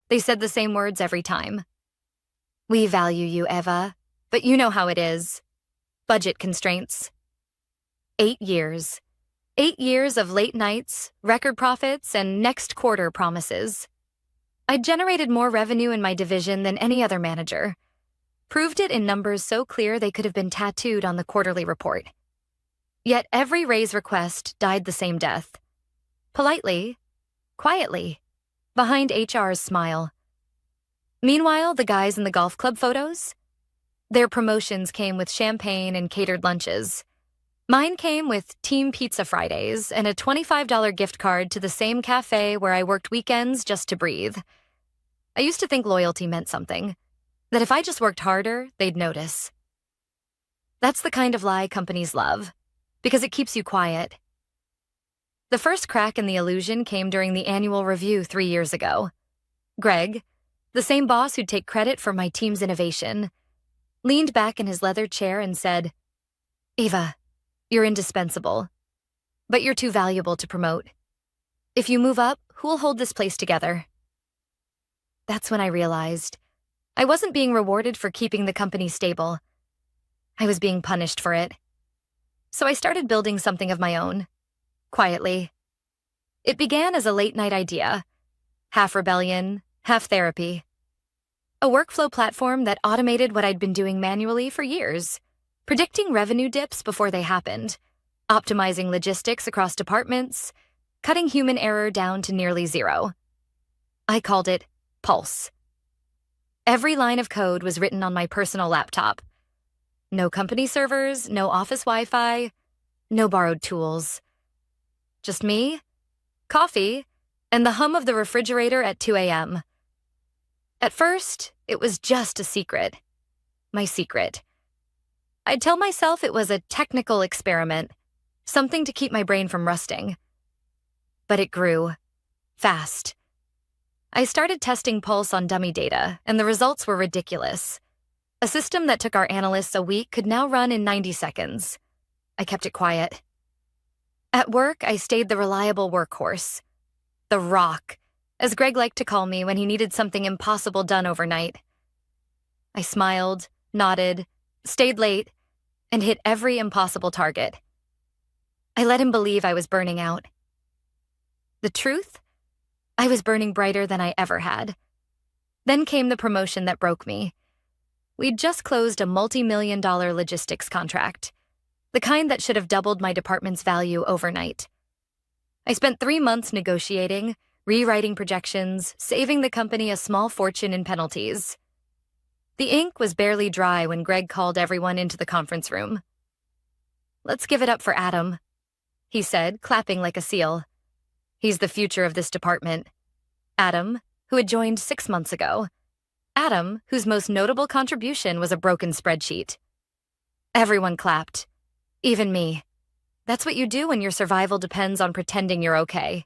They said the same words every time. We value you, Eva, but you know how it is. Budget constraints. 8 years. 8 years of late nights, record profits, and next quarter promises. I'd generated more revenue in my division than any other manager. Proved it in numbers so clear they could have been tattooed on the quarterly report. Yet every raise request died the same death. Politely, quietly, behind HR's smile. Meanwhile, the guys in the golf club photos? Their promotions came with champagne and catered lunches. Mine came with Team Pizza Fridays and a $25 gift card to the same cafe where I worked weekends just to breathe. I used to think loyalty meant something, that if I just worked harder, they'd notice. That's the kind of lie companies love, because it keeps you quiet. The first crack in the illusion came during the annual review 3 years ago. Greg, the same boss who'd take credit for my team's innovation, leaned back in his leather chair and said, Eva, you're indispensable, but you're too valuable to promote. If you move up, who'll hold this place together? That's when I realized I wasn't being rewarded for keeping the company stable. I was being punished for it. So I started building something of my own, quietly. It began as a late-night idea, half rebellion, half therapy. A workflow platform that automated what I'd been doing manually for years, predicting revenue dips before they happened, optimizing logistics across departments, cutting human error down to nearly zero. I called it Pulse. Every line of code was written on my personal laptop. No company servers, no office Wi-Fi, no borrowed tools. Just me, coffee, and the hum of the refrigerator at 2 a.m. At first, it was just a secret. My secret. I'd tell myself it was a technical experiment, something to keep my brain from rusting. But it grew. Fast. I started testing Pulse on dummy data, and the results were ridiculous. A system that took our analysts a week could now run in 90 seconds. I kept it quiet. At work, I stayed the reliable workhorse. The Rock, as Greg liked to call me when he needed something impossible done overnight. I smiled, nodded, stayed late, and hit every impossible target. I let him believe I was burning out. The truth? I was burning brighter than I ever had. Then came the promotion that broke me. We'd just closed a multi-million-dollar logistics contract, the kind that should have doubled my department's value overnight. I spent 3 months negotiating, rewriting projections, saving the company a small fortune in penalties. The ink was barely dry when Greg called everyone into the conference room. Let's give it up for Adam, he said, clapping like a seal. He's the future of this department. Adam, who had joined 6 months ago. Adam, whose most notable contribution was a broken spreadsheet. Everyone clapped. Even me. That's what you do when your survival depends on pretending you're okay.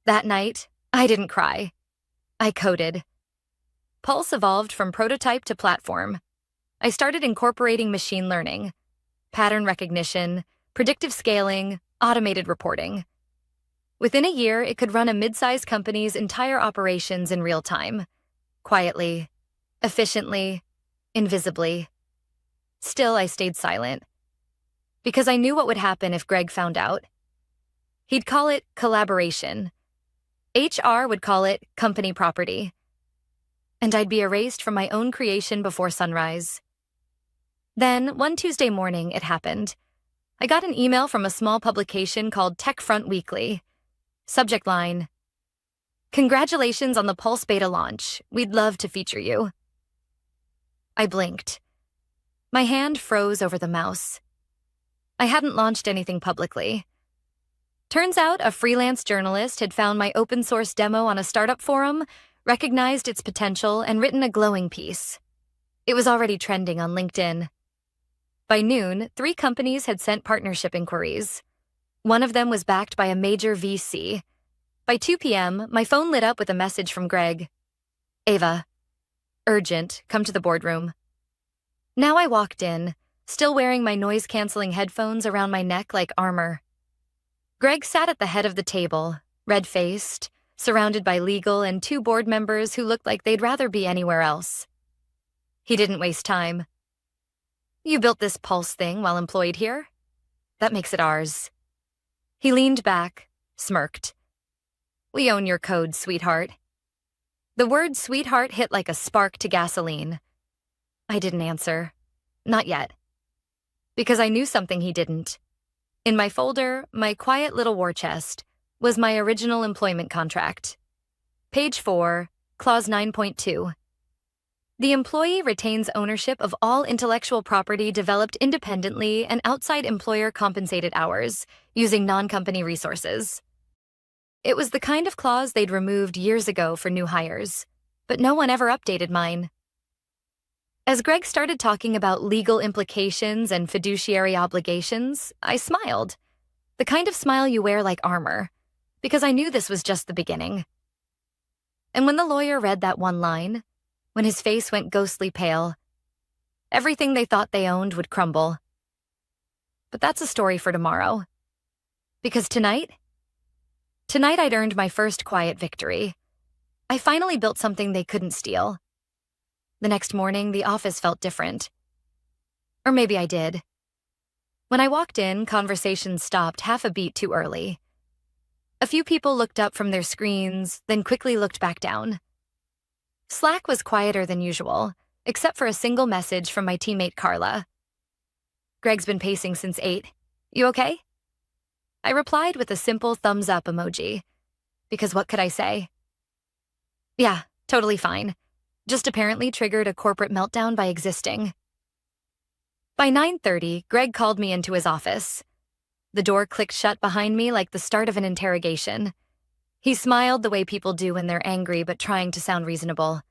That night, I didn't cry. I coded. Pulse evolved from prototype to platform. I started incorporating machine learning, pattern recognition, predictive scaling, automated reporting. Within a year, it could run a mid-sized company's entire operations in real time. Quietly, efficiently, invisibly. Still, I stayed silent. Because I knew what would happen if Greg found out. He'd call it collaboration. HR would call it company property. And I'd be erased from my own creation before sunrise. Then, one Tuesday morning, it happened. I got an email from a small publication called TechFront Weekly. Subject line: Congratulations on the Pulse beta launch. We'd love to feature you. I blinked. My hand froze over the mouse. I hadn't launched anything publicly. Turns out a freelance journalist had found my open source demo on a startup forum, recognized its potential, and written a glowing piece. It was already trending on LinkedIn. By noon, 3 companies had sent partnership inquiries. One of them was backed by a major VC. By 2 p.m., my phone lit up with a message from Greg. Eva. Urgent, come to the boardroom. Now I walked in, still wearing my noise-canceling headphones around my neck like armor. Greg sat at the head of the table, red-faced, surrounded by legal and two board members who looked like they'd rather be anywhere else. He didn't waste time. "You built this Pulse thing while employed here? That makes it ours." He leaned back, smirked. "We own your code, sweetheart." The word sweetheart hit like a spark to gasoline. I didn't answer. Not yet. Because I knew something he didn't. In my folder, my quiet little war chest, was my original employment contract. Page 4, Clause 9.2. The employee retains ownership of all intellectual property developed independently and outside employer-compensated hours, using non-company resources. It was the kind of clause they'd removed years ago for new hires, but no one ever updated mine. As Greg started talking about legal implications and fiduciary obligations, I smiled. The kind of smile you wear like armor, because I knew this was just the beginning. And when the lawyer read that one line, when his face went ghostly pale, everything they thought they owned would crumble. But that's a story for tomorrow. Because tonight I'd earned my first quiet victory. I finally built something they couldn't steal. The next morning, the office felt different. Or maybe I did. When I walked in, conversation stopped half a beat too early. A few people looked up from their screens, then quickly looked back down. Slack was quieter than usual, except for a single message from my teammate Carla. "Greg's been pacing since 8. You okay?" I replied with a simple thumbs-up emoji. Because what could I say? "Yeah, totally fine. Just apparently triggered a corporate meltdown by existing." By 9:30, Greg called me into his office. The door clicked shut behind me like the start of an interrogation. He smiled the way people do when they're angry but trying to sound reasonable.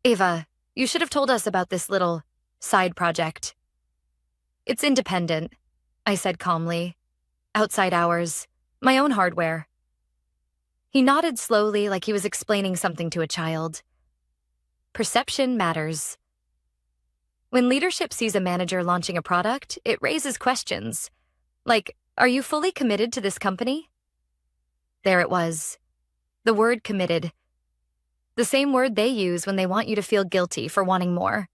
"Ava, you should have told us about this little side project." "It's independent," I said calmly. "Outside hours, my own hardware." He nodded slowly like he was explaining something to a child. Perception matters. When leadership sees a manager launching a product, it raises questions. Like, are you fully committed to this company? There it was. The word committed. The same word they use when they want you to feel guilty for wanting more.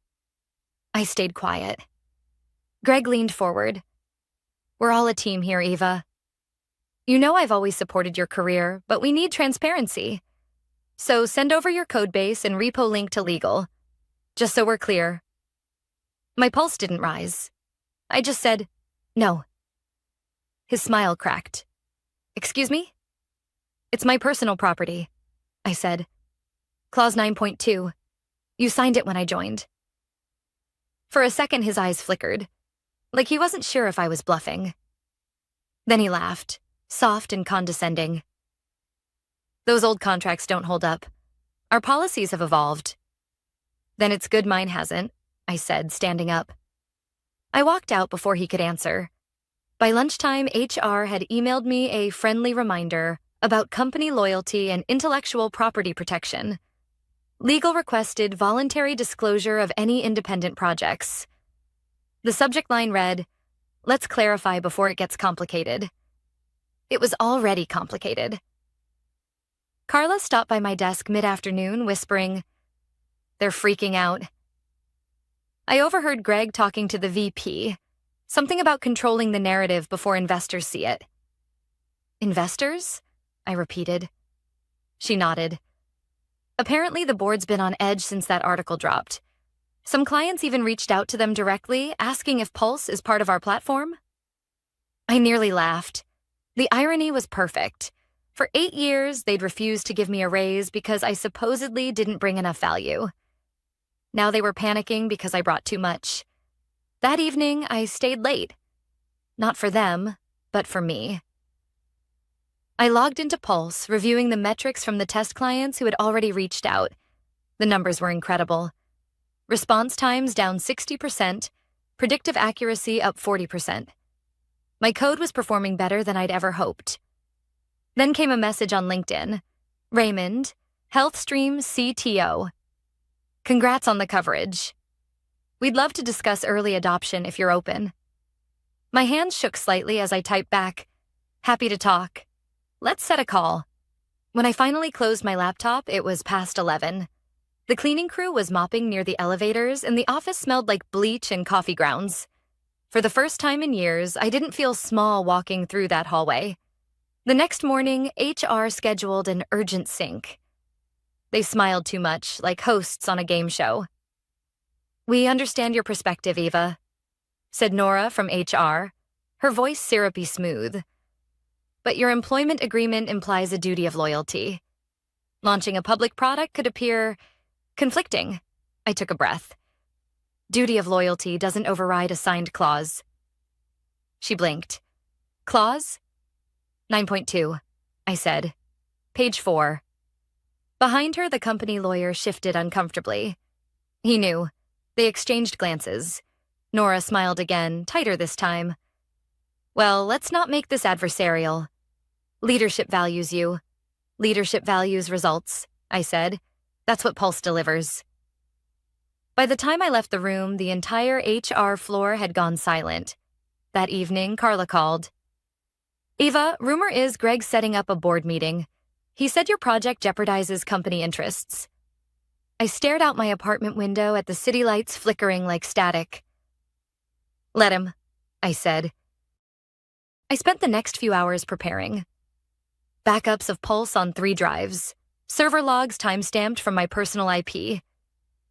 I stayed quiet. Greg leaned forward. "We're all a team here, Eva. You know I've always supported your career, but we need transparency. So send over your codebase and repo link to legal. Just so we're clear." My pulse didn't rise. I just said, "No." His smile cracked. "Excuse me?" "It's my personal property," I said. "Clause 9.2. You signed it when I joined." For a second, his eyes flickered, like he wasn't sure if I was bluffing. Then he laughed, soft and condescending. "Those old contracts don't hold up. Our policies have evolved." "Then it's good mine hasn't," I said, standing up. I walked out before he could answer. By lunchtime, HR had emailed me a friendly reminder about company loyalty and intellectual property protection. Legal requested voluntary disclosure of any independent projects. The subject line read, "Let's clarify before it gets complicated." It was already complicated. Carla stopped by my desk mid-afternoon, whispering, "They're freaking out." I overheard Greg talking to the VP, something about controlling the narrative before investors see it. "Investors?" I repeated. She nodded. Apparently, the board's been on edge since that article dropped. Some clients even reached out to them directly, asking if Pulse is part of our platform. I nearly laughed. The irony was perfect. For 8 years, they'd refused to give me a raise because I supposedly didn't bring enough value. Now they were panicking because I brought too much. That evening, I stayed late. Not for them, but for me. I logged into Pulse, reviewing the metrics from the test clients who had already reached out. The numbers were incredible. Response times down 60%, predictive accuracy up 40%. My code was performing better than I'd ever hoped. Then came a message on LinkedIn. "Raymond, HealthStream CTO. Congrats on the coverage. We'd love to discuss early adoption if you're open." My hands shook slightly as I typed back, "Happy to talk. Let's set a call." When I finally closed my laptop, it was past 11. The cleaning crew was mopping near the elevators, and the office smelled like bleach and coffee grounds. For the first time in years, I didn't feel small walking through that hallway. The next morning, HR scheduled an urgent sync. They smiled too much, like hosts on a game show. "We understand your perspective, Eva," said Nora from HR, her voice syrupy smooth. "But your employment agreement implies a duty of loyalty. Launching a public product could appear conflicting." I took a breath. "Duty of loyalty doesn't override a signed clause." She blinked. "Clause?" 9.2, I said. "Page 4. Behind her, the company lawyer shifted uncomfortably. He knew. They exchanged glances. Nora smiled again, tighter this time. "Well, let's not make this adversarial. Leadership values you. Leadership values results," I said. "That's what Pulse delivers." By the time I left the room, the entire HR floor had gone silent. That evening, Carla called. "Eva, rumor is Greg's setting up a board meeting. He said your project jeopardizes company interests." I stared out my apartment window at the city lights flickering like static. "Let him," I said. I spent the next few hours preparing. Backups of Pulse on 3 drives, server logs timestamped from my personal IP,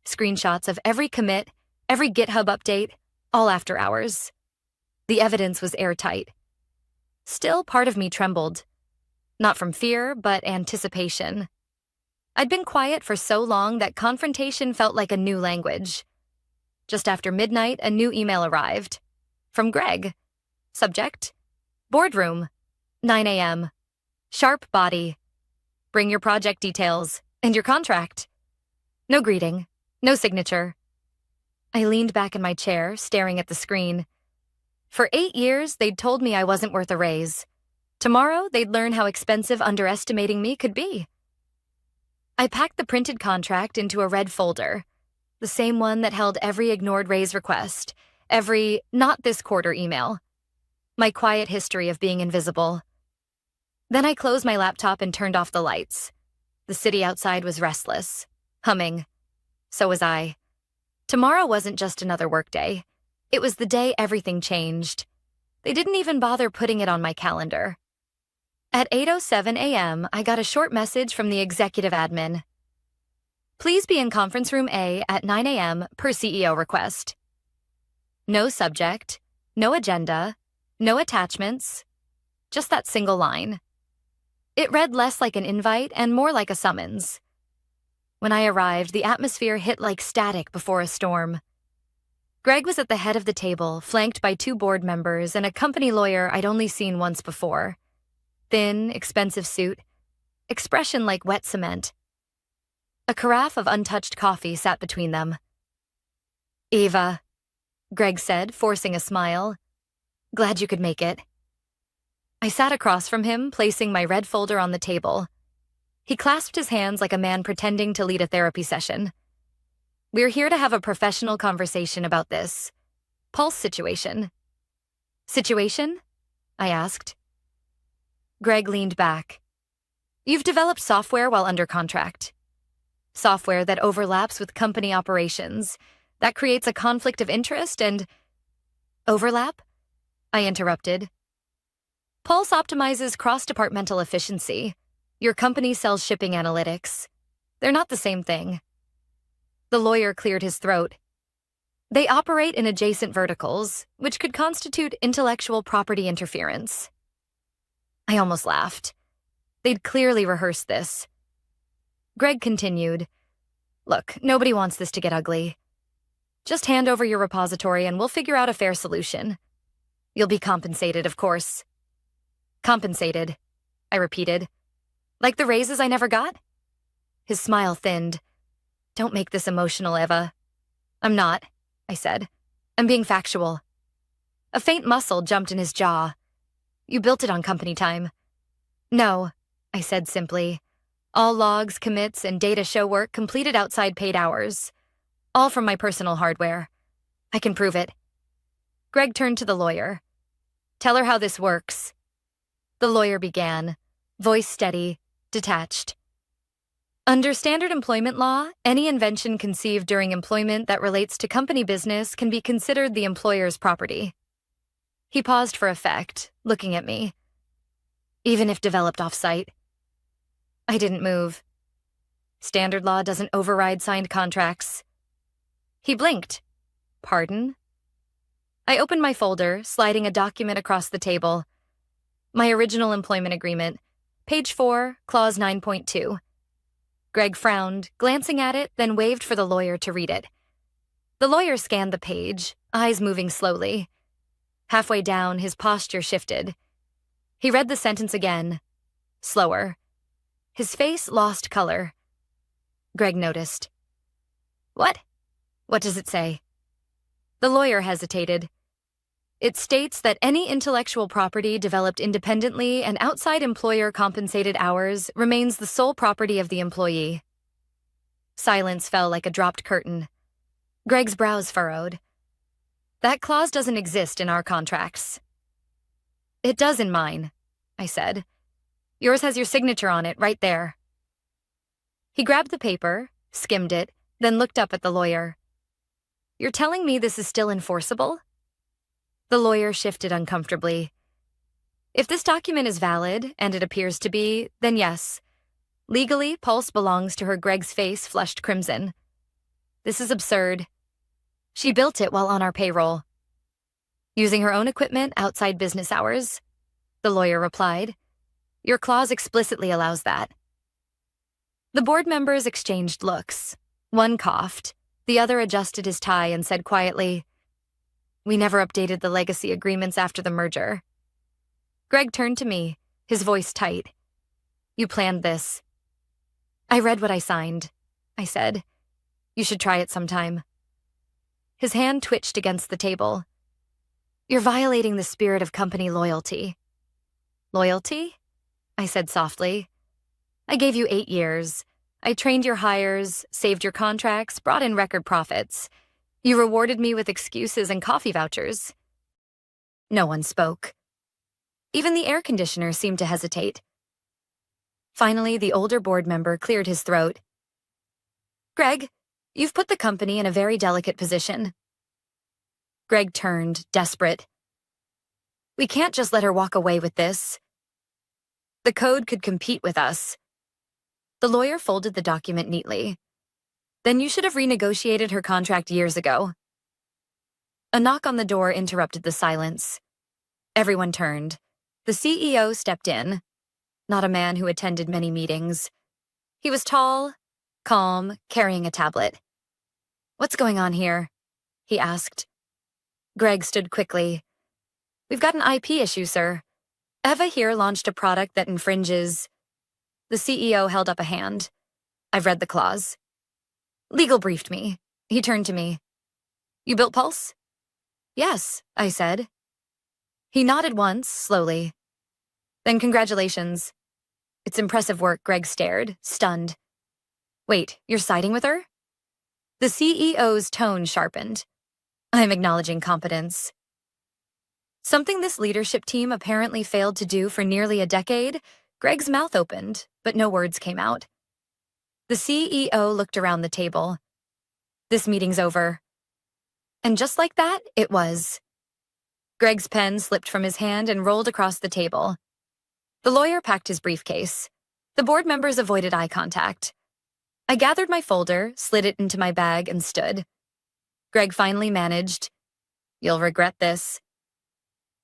screenshots of every commit, every GitHub update, all after hours. The evidence was airtight. Still, part of me trembled. Not from fear, but anticipation. I'd been quiet for so long that confrontation felt like a new language. Just after midnight, a new email arrived. From Greg. Subject: boardroom, 9 a.m. Sharp body. Bring your project details and your contract. No greeting, no signature. I leaned back in my chair, staring at the screen. For 8 years, they'd told me I wasn't worth a raise. Tomorrow, they'd learn how expensive underestimating me could be. I packed the printed contract into a red folder, the same one that held every ignored raise request, every "not this quarter" email, my quiet history of being invisible. Then I closed my laptop and turned off the lights. The city outside was restless, humming. So was I. Tomorrow wasn't just another workday. It was the day everything changed. They didn't even bother putting it on my calendar. At 8:07 a.m., I got a short message from the executive admin. "Please be in conference room A at 9 a.m. per CEO request." No subject, no agenda, no attachments, just that single line. It read less like an invite and more like a summons. When I arrived, the atmosphere hit like static before a storm. Greg was at the head of the table, flanked by 2 board members and a company lawyer I'd only seen once before. Thin, expensive suit, expression like wet cement. A carafe of untouched coffee sat between them. "Eva," Greg said, forcing a smile. "Glad you could make it." I sat across from him, placing my red folder on the table. He clasped his hands like a man pretending to lead a therapy session. "We're here to have a professional conversation about this Pulse situation." "Situation?" I asked. Greg leaned back. "You've developed software while under contract. Software that overlaps with company operations. That creates a conflict of interest and—" "Overlap?" I interrupted. "Pulse optimizes cross-departmental efficiency. Your company sells shipping analytics. They're not the same thing." The lawyer cleared his throat. "They operate in adjacent verticals, which could constitute intellectual property interference." I almost laughed. They'd clearly rehearsed this. Greg continued, "Look, nobody wants this to get ugly. Just hand over your repository and we'll figure out a fair solution. You'll be compensated, of course." "Compensated," I repeated. "Like the raises I never got?" His smile thinned. "Don't make this emotional, Eva." "I'm not," I said. "I'm being factual." A faint muscle jumped in his jaw. "You built it on company time." "No," I said simply. "All logs, commits, and data show work completed outside paid hours. All from my personal hardware. I can prove it." Greg turned to the lawyer. "Tell her how this works." The lawyer began, voice steady, detached. Under standard employment law, any invention conceived during employment that relates to company business can be considered the employer's property. He paused for effect, looking at me. Even if developed off-site. I didn't move. Standard law doesn't override signed contracts. He blinked. Pardon? I opened my folder, sliding a document across the table. My original employment agreement, page 4, clause 9.2. Greg frowned, glancing at it, then waved for the lawyer to read it. The lawyer scanned the page, eyes moving slowly. Halfway down, his posture shifted. He read the sentence again, slower. His face lost color. Greg noticed. What? What does it say? The lawyer hesitated. It states that any intellectual property developed independently and outside employer-compensated hours remains the sole property of the employee. Silence fell like a dropped curtain. Greg's brows furrowed. That clause doesn't exist in our contracts. It does in mine, I said. Yours has your signature on it, right there. He grabbed the paper, skimmed it, then looked up at the lawyer. You're telling me this is still enforceable? The lawyer shifted uncomfortably. If this document is valid, and it appears to be, then yes. Legally, Pulse belongs to her. Greg's face flushed crimson. This is absurd. She built it while on our payroll. Using her own equipment outside business hours, the lawyer replied. Your clause explicitly allows that. The board members exchanged looks. One coughed. The other adjusted his tie and said quietly, We never updated the legacy agreements after the merger. Greg turned to me, his voice tight. You planned this. I read what I signed, I said. You should try it sometime. His hand twitched against the table. You're violating the spirit of company loyalty. Loyalty? I said softly. I gave you 8 years. I trained your hires, saved your contracts, brought in record profits. You rewarded me with excuses and coffee vouchers. No one spoke. Even the air conditioner seemed to hesitate. Finally, the older board member cleared his throat. Greg, you've put the company in a very delicate position. Greg turned, desperate. We can't just let her walk away with this. The code could compete with us. The lawyer folded the document neatly. Then you should have renegotiated her contract years ago. A knock on the door interrupted the silence. Everyone turned. The CEO stepped in, not a man who attended many meetings. He was tall, calm, carrying a tablet. What's going on here? He asked. Greg stood quickly. We've got an IP issue, sir. Eva here launched a product that infringes. The CEO held up a hand. I've read the clause. Legal briefed me. He turned to me. You built Pulse? Yes, I said. He nodded once, slowly. Then congratulations. It's impressive work. Greg stared, stunned. Wait, you're siding with her? The CEO's tone sharpened. I'm acknowledging competence. Something this leadership team apparently failed to do for nearly a decade. Greg's mouth opened, but no words came out. The CEO looked around the table. This meeting's over. And just like that, it was. Greg's pen slipped from his hand and rolled across the table. The lawyer packed his briefcase. The board members avoided eye contact. I gathered my folder, slid it into my bag, and stood. Greg finally managed, You'll regret this.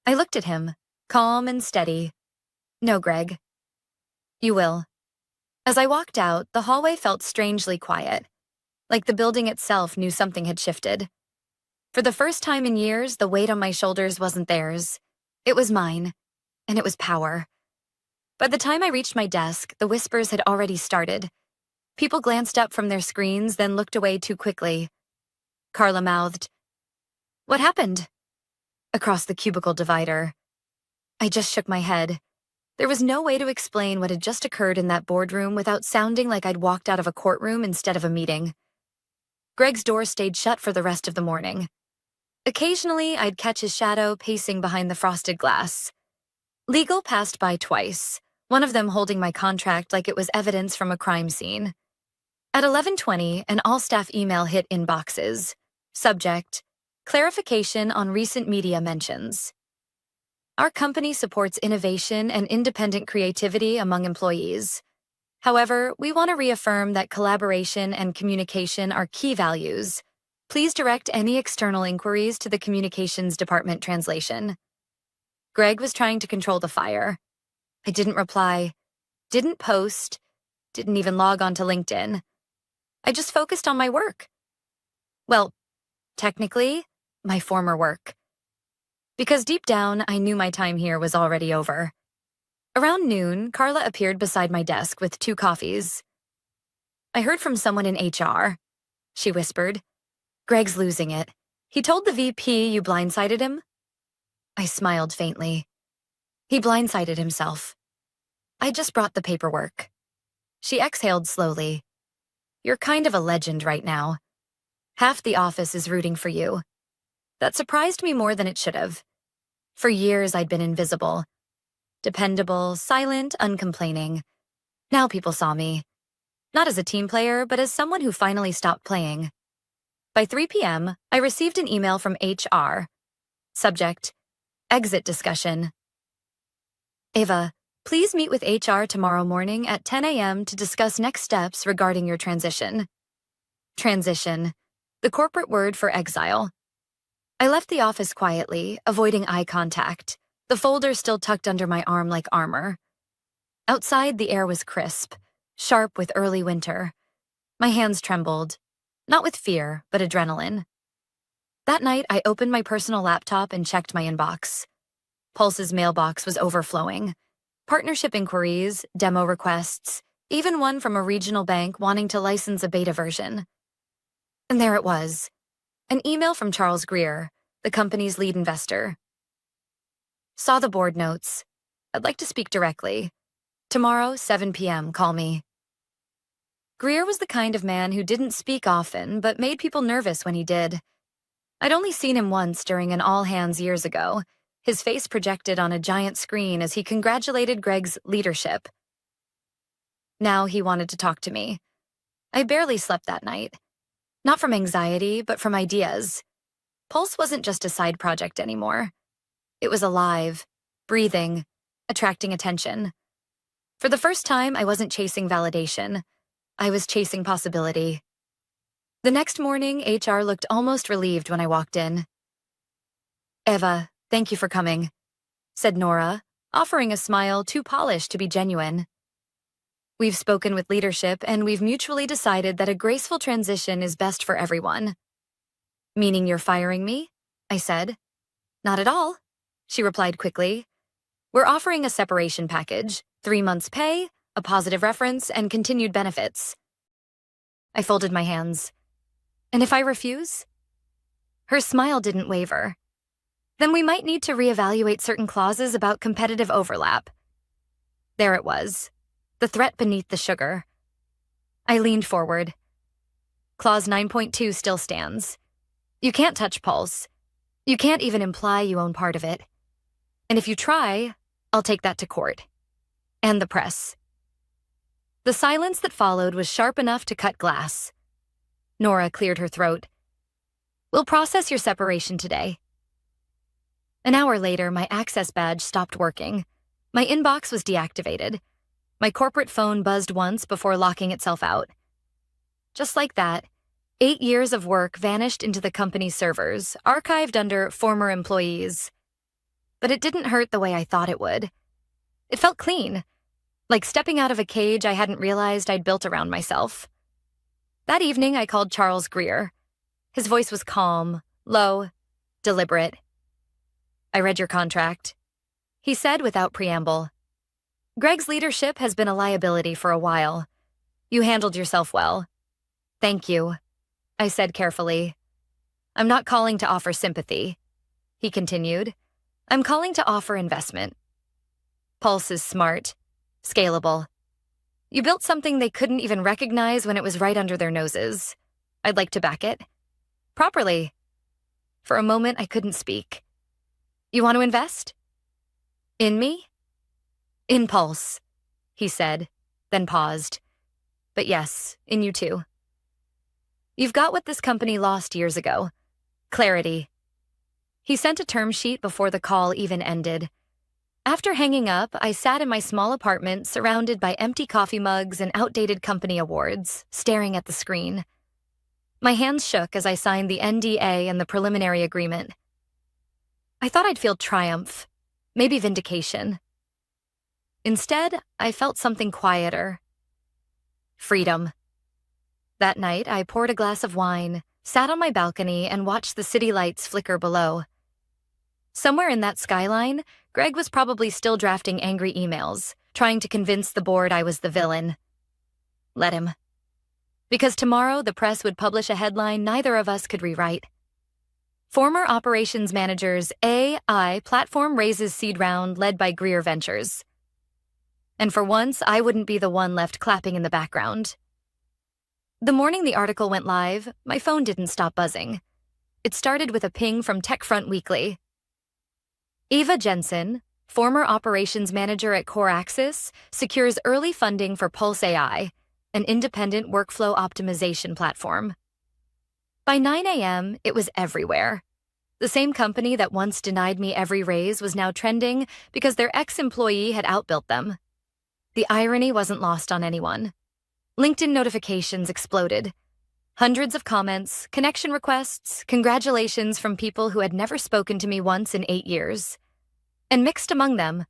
I looked at him, calm and steady. No, Greg. You will. As I walked out, the hallway felt strangely quiet, like the building itself knew something had shifted. For the first time in years, the weight on my shoulders wasn't theirs. It was mine, and it was power. By the time I reached my desk, the whispers had already started. People glanced up from their screens, then looked away too quickly. Carla mouthed, What happened? Across the cubicle divider. I just shook my head. There was no way to explain what had just occurred in that boardroom without sounding like I'd walked out of a courtroom instead of a meeting. Greg's door stayed shut for the rest of the morning. Occasionally, I'd catch his shadow pacing behind the frosted glass. Legal passed by twice, one of them holding my contract like it was evidence from a crime scene. At 11:20, an all-staff email hit inboxes. Subject: clarification on recent media mentions. Our company supports innovation and independent creativity among employees. However, we want to reaffirm that collaboration and communication are key values. Please direct any external inquiries to the Communications Department translation. Greg was trying to control the fire. I didn't reply, didn't post, didn't even log on to LinkedIn. I just focused on my work. Well, technically, my former work. Because deep down, I knew my time here was already over. Around noon, Carla appeared beside my desk with 2 coffees. I heard from someone in HR, she whispered. Greg's losing it. He told the VP you blindsided him? I smiled faintly. He blindsided himself. I just brought the paperwork. She exhaled slowly. You're kind of a legend right now. Half the office is rooting for you. That surprised me more than it should have. For years, I'd been invisible. Dependable, silent, uncomplaining. Now people saw me. Not as a team player, but as someone who finally stopped playing. By 3 p.m., I received an email from HR. Subject: exit discussion. Ava, please meet with HR tomorrow morning at 10 a.m. to discuss next steps regarding your transition. Transition, the corporate word for exile. I left the office quietly, avoiding eye contact, the folder still tucked under my arm like armor. Outside, the air was crisp, sharp with early winter. My hands trembled, not with fear, but adrenaline. That night, I opened my personal laptop and checked my inbox. Pulse's mailbox was overflowing. Partnership inquiries, demo requests, even one from a regional bank wanting to license a beta version. And there it was, an email from Charles Greer, the company's lead investor. Saw the board notes. I'd like to speak directly. Tomorrow, 7 p.m., call me. Greer was the kind of man who didn't speak often, but made people nervous when he did. I'd only seen him once during an all-hands years ago, his face projected on a giant screen as he congratulated Greg's leadership. Now he wanted to talk to me. I barely slept that night. Not from anxiety, but from ideas. Pulse wasn't just a side project anymore. It was alive, breathing, attracting attention. For the first time, I wasn't chasing validation. I was chasing possibility. The next morning, HR looked almost relieved when I walked in. Eva, thank you for coming, said Nora, offering a smile too polished to be genuine. We've spoken with leadership and we've mutually decided that a graceful transition is best for everyone. Meaning you're firing me? I said. Not at all, she replied quickly. We're offering a separation package, 3 months pay, a positive reference, and continued benefits. I folded my hands. And if I refuse? Her smile didn't waver. Then we might need to reevaluate certain clauses about competitive overlap. There it was, the threat beneath the sugar. I leaned forward. Clause 9.2 still stands. You can't touch Pulse. You can't even imply you own part of it. And if you try, I'll take that to court. And the press. The silence that followed was sharp enough to cut glass. Nora cleared her throat. We'll process your separation today. An hour later, my access badge stopped working. My inbox was deactivated. My corporate phone buzzed once before locking itself out. Just like that, 8 years of work vanished into the company's servers, archived under former employees. But it didn't hurt the way I thought it would. It felt clean, like stepping out of a cage I hadn't realized I'd built around myself. That evening, I called Charles Greer. His voice was calm, low, deliberate. I read your contract, he said without preamble. Greg's leadership has been a liability for a while. You handled yourself well. Thank you, I said carefully. I'm not calling to offer sympathy, he continued. I'm calling to offer investment. Pulse is smart, scalable. You built something they couldn't even recognize when it was right under their noses. I'd like to back it. Properly. For a moment, I couldn't speak. You want to invest? In me? In Pulse, he said, then paused. But yes, in you too. You've got what this company lost years ago. Clarity. He sent a term sheet before the call even ended. After hanging up, I sat in my small apartment surrounded by empty coffee mugs and outdated company awards, staring at the screen. My hands shook as I signed the NDA and the preliminary agreement. I thought I'd feel triumph, maybe vindication. Instead, I felt something quieter. Freedom. That night, I poured a glass of wine, sat on my balcony, and watched the city lights flicker below. Somewhere in that skyline, Greg was probably still drafting angry emails, trying to convince the board I was the villain. Let him. Because tomorrow the press would publish a headline neither of us could rewrite. Former operations manager's AI platform raises seed round led by Greer Ventures. And for once, I wouldn't be the one left clapping in the background. The morning the article went live, my phone didn't stop buzzing. It started with a ping from TechFront Weekly. Eva Jensen, former operations manager at Coraxis, secures early funding for Pulse AI, an independent workflow optimization platform. By 9 a.m., it was everywhere. The same company that once denied me every raise was now trending because their ex-employee had outbuilt them. The irony wasn't lost on anyone. LinkedIn notifications exploded. Hundreds of comments, connection requests, congratulations from people who had never spoken to me once in 8 years. And mixed among them,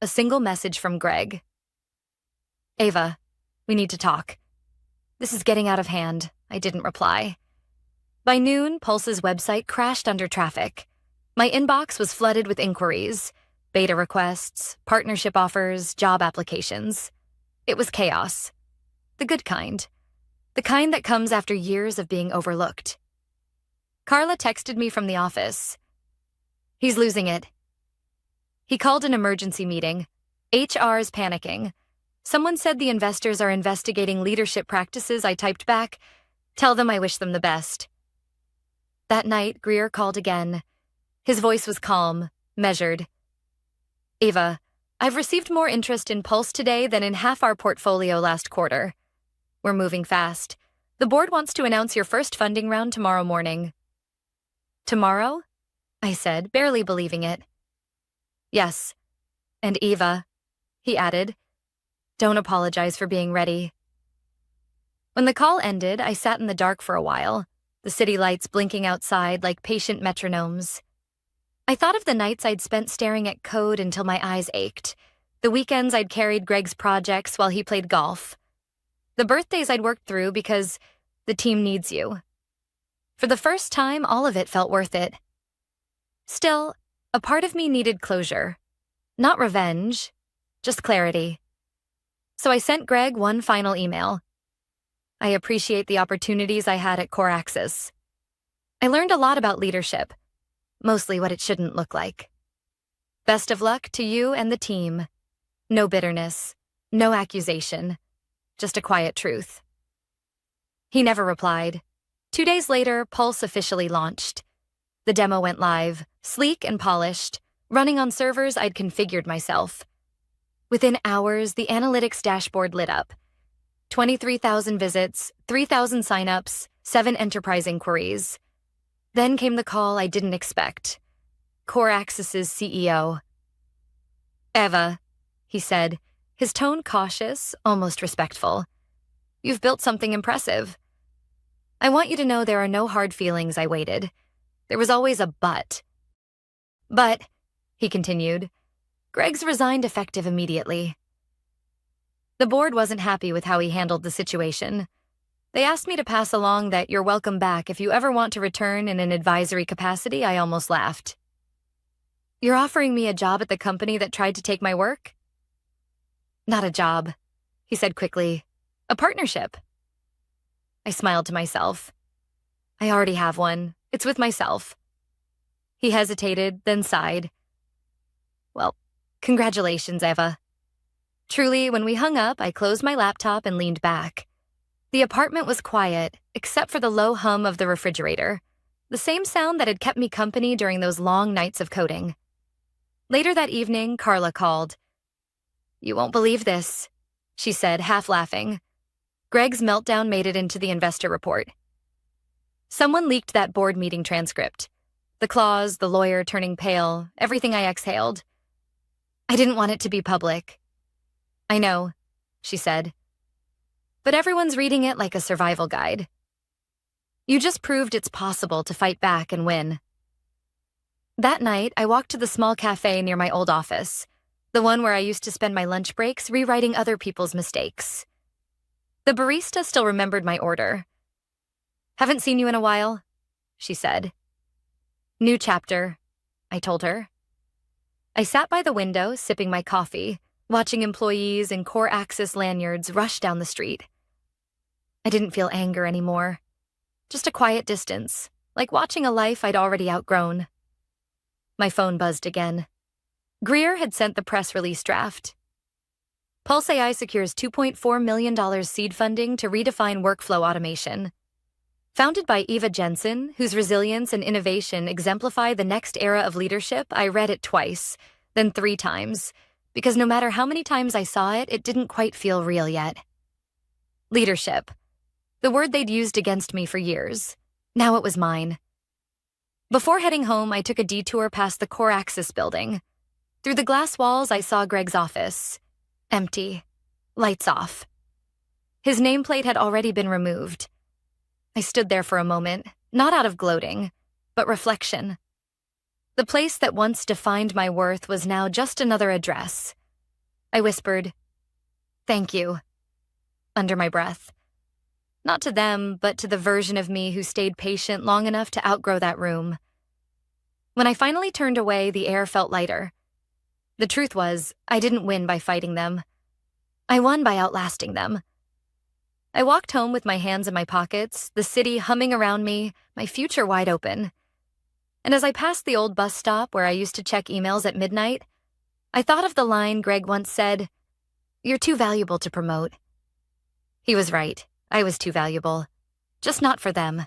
a single message from Greg. Ava, we need to talk. This is getting out of hand, I didn't reply. By noon, Pulse's website crashed under traffic. My inbox was flooded with inquiries, beta requests, partnership offers, job applications. It was chaos. The good kind. The kind that comes after years of being overlooked. Carla texted me from the office. He's losing it. He called an emergency meeting. HR's panicking. Someone said the investors are investigating leadership practices. I typed back, tell them I wish them the best. That night, Greer called again. His voice was calm, measured. Ava, I've received more interest in Pulse today than in half our portfolio last quarter. We're moving fast. The board wants to announce your first funding round tomorrow morning. Tomorrow? I said, barely believing it. Yes. And Eva, he added, don't apologize for being ready. When the call ended, I sat in the dark for a while, the city lights blinking outside like patient metronomes. I thought of the nights I'd spent staring at code until my eyes ached, the weekends I'd carried Greg's projects while he played golf, the birthdays I'd worked through because the team needs you. For the first time, all of it felt worth it. Still, a part of me needed closure. Not revenge, just clarity. So I sent Greg one final email. I appreciate the opportunities I had at Coraxis. I learned a lot about leadership, mostly what it shouldn't look like. Best of luck to you and the team. No bitterness, no accusation, just a quiet truth. He never replied. 2 days later, Pulse officially launched. The demo went live, sleek and polished, running on servers I'd configured myself. Within hours, the analytics dashboard lit up. 23,000 visits, 3,000 signups, 7 enterprise inquiries. Then came the call I didn't expect. Coraxis's CEO. Eva, he said, his tone cautious, almost respectful. You've built something impressive. I want you to know there are no hard feelings. I waited. There was always a but. But, he continued, Greg's resigned effective immediately. The board wasn't happy with how he handled the situation. They asked me to pass along that you're welcome back if you ever want to return in an advisory capacity. I almost laughed. You're offering me a job at the company that tried to take my work? Not a job, he said quickly. A partnership. I smiled to myself. I already have one. It's with myself. He hesitated, then sighed. Well, congratulations, Eva. Truly, when we hung up, I closed my laptop and leaned back. The apartment was quiet, except for the low hum of the refrigerator, the same sound that had kept me company during those long nights of coding. Later that evening, Carla called. You won't believe this, she said, half laughing. Greg's meltdown made it into the investor report. Someone leaked that board meeting transcript. The clause, the lawyer turning pale, everything I exhaled. I didn't want it to be public. I know, she said. But everyone's reading it like a survival guide. You just proved it's possible to fight back and win. That night, I walked to the small cafe near my old office, the one where I used to spend my lunch breaks rewriting other people's mistakes. The barista still remembered my order. Haven't seen you in a while, she said. New chapter, I told her. I sat by the window, sipping my coffee, watching employees in Core Axis lanyards rush down the street. I didn't feel anger anymore. Just a quiet distance, like watching a life I'd already outgrown. My phone buzzed again. Greer had sent the press release draft. Pulse AI secures $2.4 million seed funding to redefine workflow automation. Founded by Eva Jensen, whose resilience and innovation exemplify the next era of leadership, I read it twice, then 3 times, because no matter how many times I saw it, it didn't quite feel real yet. Leadership. The word they'd used against me for years. Now it was mine. Before heading home, I took a detour past the Core Axis building. Through the glass walls, I saw Greg's office. Empty. Lights off. His nameplate had already been removed. I stood there for a moment, not out of gloating, but reflection. The place that once defined my worth was now just another address. I whispered, "Thank you," under my breath. Not to them, but to the version of me who stayed patient long enough to outgrow that room. When I finally turned away, the air felt lighter. The truth was, I didn't win by fighting them. I won by outlasting them. I walked home with my hands in my pockets, the city humming around me, my future wide open. And as I passed the old bus stop where I used to check emails at midnight, I thought of the line Greg once said, "You're too valuable to promote." He was right. I was too valuable. Just not for them.